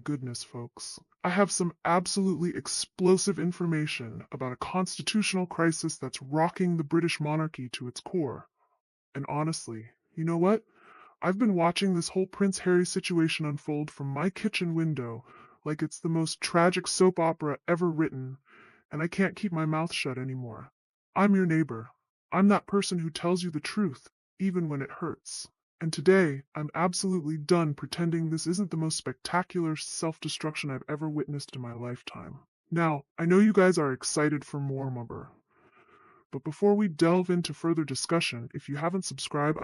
goodness, folks. I have some absolutely explosive information about a constitutional crisis that's rocking the British monarchy to its core. And honestly, you know what? I've been watching this whole Prince Harry situation unfold from my kitchen window like it's the most tragic soap opera ever written, and I can't keep my mouth shut anymore. I'm your neighbor. I'm that person who tells you the truth, even when it hurts. And today, I'm absolutely done pretending this isn't the most spectacular self-destruction I've ever witnessed in my lifetime. Now, I know you guys are excited for more Mumber, but before we delve into further discussion, if you haven't subscribed,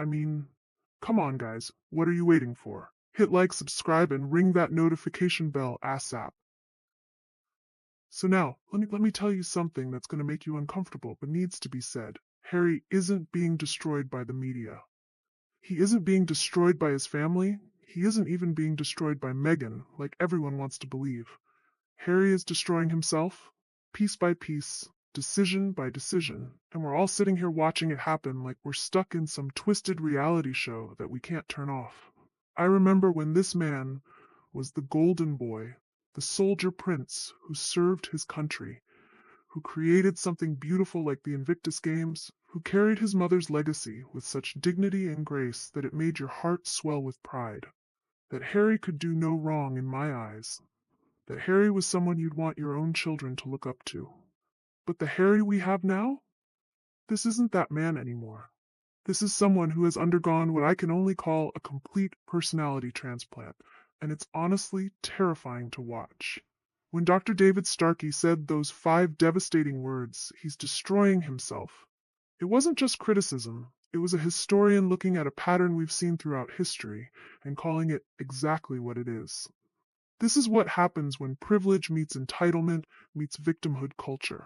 come on guys, what are you waiting for? Hit like, subscribe, and ring that notification bell ASAP. So now, let me tell you something that's going to make you uncomfortable but needs to be said. Harry isn't being destroyed by the media. He isn't being destroyed by his family. He isn't even being destroyed by Meghan, like everyone wants to believe. Harry is destroying himself, piece by piece, decision by decision, and we're all sitting here watching it happen like we're stuck in some twisted reality show that we can't turn off. I remember when this man was the golden boy, the soldier prince who served his country, who created something beautiful like the Invictus Games, who carried his mother's legacy with such dignity and grace that it made your heart swell with pride. That Harry could do no wrong in my eyes. That Harry was someone you'd want your own children to look up to. But the Harry we have now? This isn't that man anymore. This is someone who has undergone what I can only call a complete personality transplant, and it's honestly terrifying to watch. When Dr. David Starkey said those 5 devastating words, he's destroying himself, it wasn't just criticism, it was a historian looking at a pattern we've seen throughout history and calling it exactly what it is. This is what happens when privilege meets entitlement meets victimhood culture.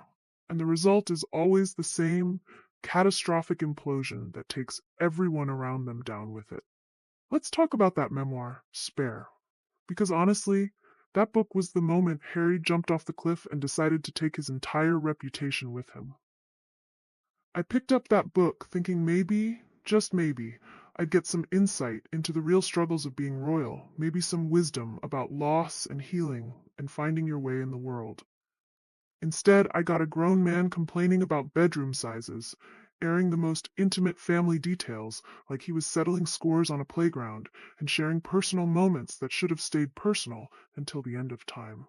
And the result is always the same catastrophic implosion that takes everyone around them down with it. Let's talk about that memoir, Spare. Because honestly, that book was the moment Harry jumped off the cliff and decided to take his entire reputation with him. I picked up that book thinking maybe, just maybe, I'd get some insight into the real struggles of being royal, maybe some wisdom about loss and healing and finding your way in the world. Instead, I got a grown man complaining about bedroom sizes, airing the most intimate family details like he was settling scores on a playground and sharing personal moments that should have stayed personal until the end of time.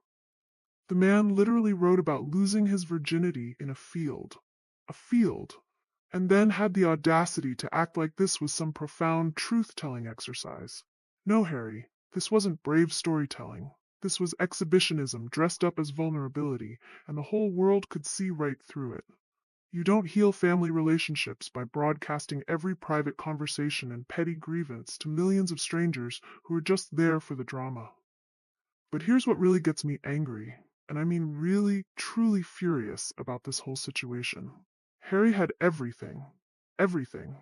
The man literally wrote about losing his virginity in a field, and then had the audacity to act like this was some profound truth-telling exercise. No, Harry, this wasn't brave storytelling. This was exhibitionism dressed up as vulnerability, and the whole world could see right through it. You don't heal family relationships by broadcasting every private conversation and petty grievance to millions of strangers who are just there for the drama. But here's what really gets me angry, and I mean really, truly furious about this whole situation. Harry had everything. Everything.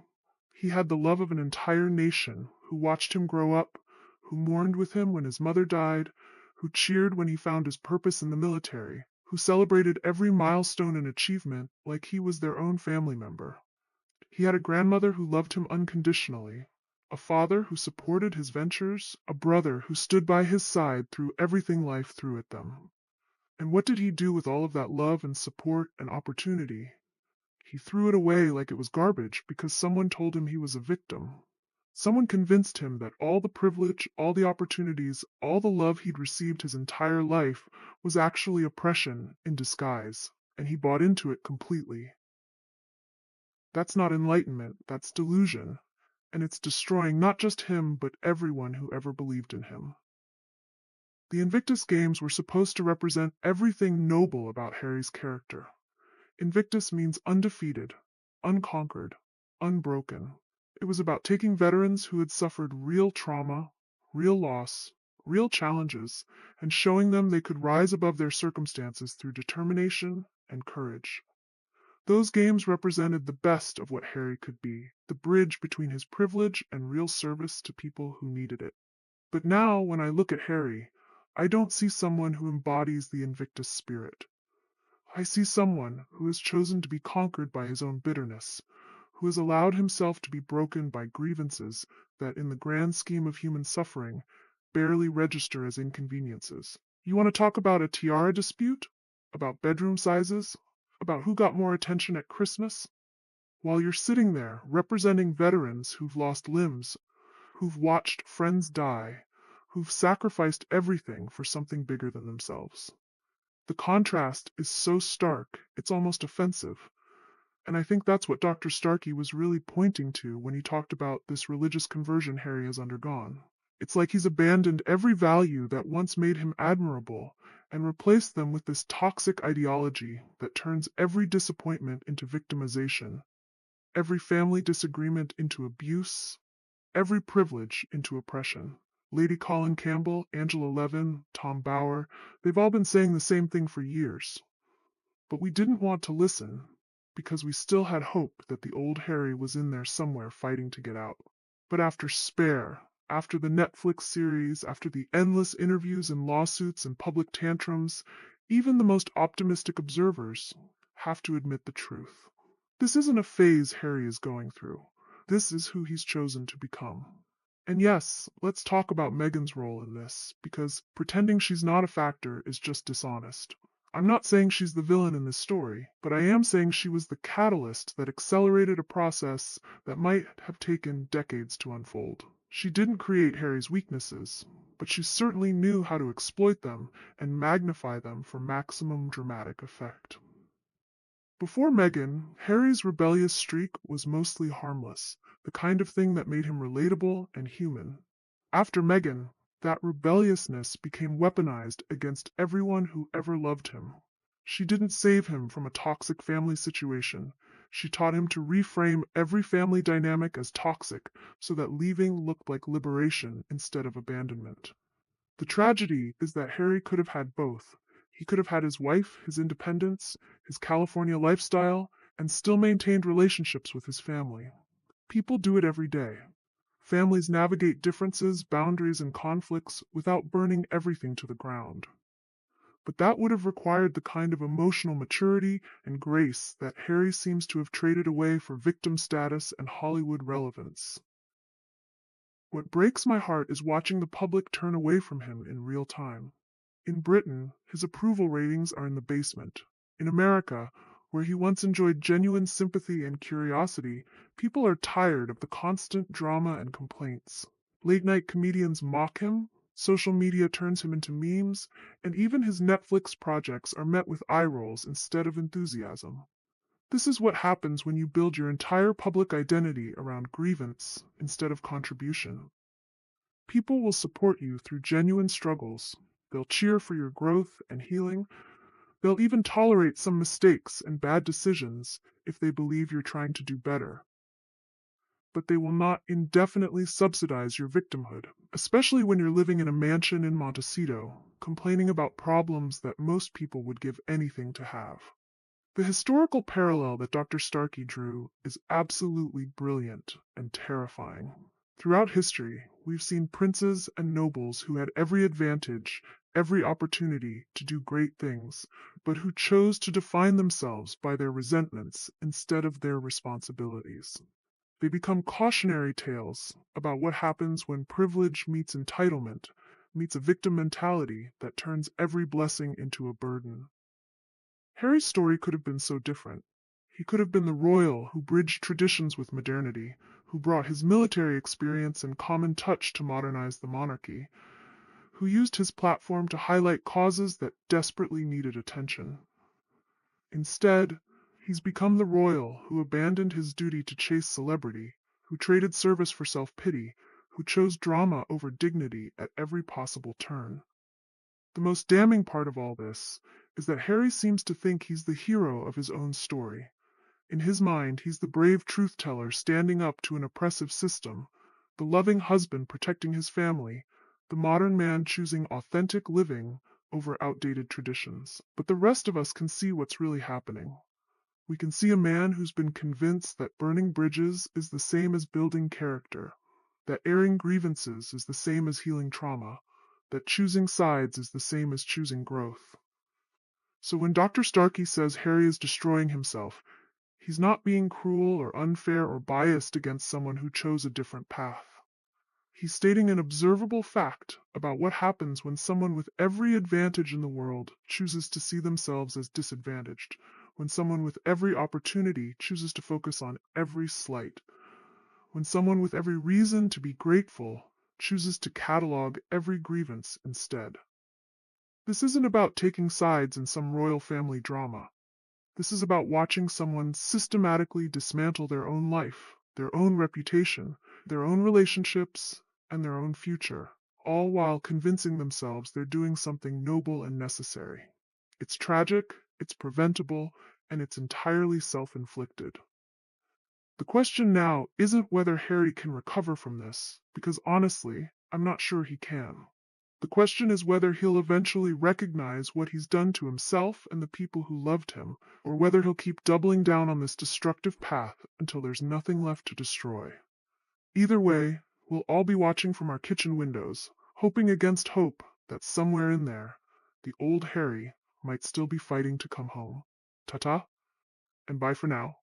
He had the love of an entire nation who watched him grow up, who mourned with him when his mother died, who cheered when he found his purpose in the military, who celebrated every milestone and achievement like he was their own family member. He had a grandmother who loved him unconditionally, a father who supported his ventures, a brother who stood by his side through everything life threw at them. And what did he do with all of that love and support and opportunity? He threw it away like it was garbage because someone told him he was a victim. Someone convinced him that all the privilege, all the opportunities, all the love he'd received his entire life was actually oppression in disguise, and he bought into it completely. That's not enlightenment, that's delusion, and it's destroying not just him, but everyone who ever believed in him. The Invictus Games were supposed to represent everything noble about Harry's character. Invictus means undefeated, unconquered, unbroken. It was about taking veterans who had suffered real trauma, real loss, real challenges, and showing them they could rise above their circumstances through determination and courage. Those games represented the best of what Harry could be, the bridge between his privilege and real service to people who needed it. But now, when I look at Harry, I don't see someone who embodies the Invictus spirit. I see someone who has chosen to be conquered by his own bitterness, who has allowed himself to be broken by grievances that, in the grand scheme of human suffering, barely register as inconveniences. You want to talk about a tiara dispute? About bedroom sizes? About who got more attention at Christmas? While you're sitting there representing veterans who've lost limbs, who've watched friends die, who've sacrificed everything for something bigger than themselves. The contrast is so stark, it's almost offensive. And I think that's what Dr. Starkey was really pointing to when he talked about this religious conversion Harry has undergone. It's like he's abandoned every value that once made him admirable and replaced them with this toxic ideology that turns every disappointment into victimization, every family disagreement into abuse, every privilege into oppression. Lady Colin Campbell, Angela Levin, Tom Bauer, they've all been saying the same thing for years. But we didn't want to listen because we still had hope that the old Harry was in there somewhere fighting to get out. But after Spare, after the Netflix series, after the endless interviews and lawsuits and public tantrums, even the most optimistic observers have to admit the truth. This isn't a phase Harry is going through. This is who he's chosen to become. And yes, let's talk about Meghan's role in this, because pretending she's not a factor is just dishonest. I'm not saying she's the villain in this story, but I am saying she was the catalyst that accelerated a process that might have taken decades to unfold. She didn't create Harry's weaknesses, but she certainly knew how to exploit them and magnify them for maximum dramatic effect. Before Meghan, Harry's rebellious streak was mostly harmless, the kind of thing that made him relatable and human. After Meghan, that rebelliousness became weaponized against everyone who ever loved him. She didn't save him from a toxic family situation. She taught him to reframe every family dynamic as toxic so that leaving looked like liberation instead of abandonment. The tragedy is that Harry could have had both. He could have had his wife, his independence, his California lifestyle, and still maintained relationships with his family. People do it every day. Families navigate differences, boundaries, and conflicts without burning everything to the ground. But that would have required the kind of emotional maturity and grace that Harry seems to have traded away for victim status and Hollywood relevance. What breaks my heart is watching the public turn away from him in real time. In Britain, his approval ratings are in the basement. In America, where he once enjoyed genuine sympathy and curiosity, people are tired of the constant drama and complaints. Late-night comedians mock him, social media turns him into memes, and even his Netflix projects are met with eye rolls instead of enthusiasm. This is what happens when you build your entire public identity around grievance instead of contribution. People will support you through genuine struggles. They'll cheer for your growth and healing. They'll even tolerate some mistakes and bad decisions if they believe you're trying to do better. But they will not indefinitely subsidize your victimhood, especially when you're living in a mansion in Montecito, complaining about problems that most people would give anything to have. The historical parallel that Dr. Starkey drew is absolutely brilliant and terrifying. Throughout history, we've seen princes and nobles who had every advantage, every opportunity to do great things, but who chose to define themselves by their resentments instead of their responsibilities. They become cautionary tales about what happens when privilege meets entitlement, meets a victim mentality that turns every blessing into a burden. Harry's story could have been so different. He could have been the royal who bridged traditions with modernity, who brought his military experience and common touch to modernize the monarchy, who used his platform to highlight causes that desperately needed attention. Instead, he's become the royal who abandoned his duty to chase celebrity, who traded service for self-pity, who chose drama over dignity at every possible turn. The most damning part of all this is that Harry seems to think he's the hero of his own story. In his mind, he's the brave truth-teller standing up to an oppressive system, the loving husband protecting his family, the modern man choosing authentic living over outdated traditions. But the rest of us can see what's really happening. We can see a man who's been convinced that burning bridges is the same as building character, that airing grievances is the same as healing trauma, that choosing sides is the same as choosing growth. So when Dr. Starkey says Harry is destroying himself, he's not being cruel or unfair or biased against someone who chose a different path. He's stating an observable fact about what happens when someone with every advantage in the world chooses to see themselves as disadvantaged, when someone with every opportunity chooses to focus on every slight, when someone with every reason to be grateful chooses to catalog every grievance instead. This isn't about taking sides in some royal family drama. This is about watching someone systematically dismantle their own life, their own reputation, their own relationships, and their own future, all while convincing themselves they're doing something noble and necessary. It's tragic, it's preventable, and it's entirely self-inflicted. The question now isn't whether Harry can recover from this, because honestly, I'm not sure he can. The question is whether he'll eventually recognize what he's done to himself and the people who loved him, or whether he'll keep doubling down on this destructive path until there's nothing left to destroy. Either way, we'll all be watching from our kitchen windows, hoping against hope that somewhere in there, the old Harry might still be fighting to come home. Ta-ta, and bye for now.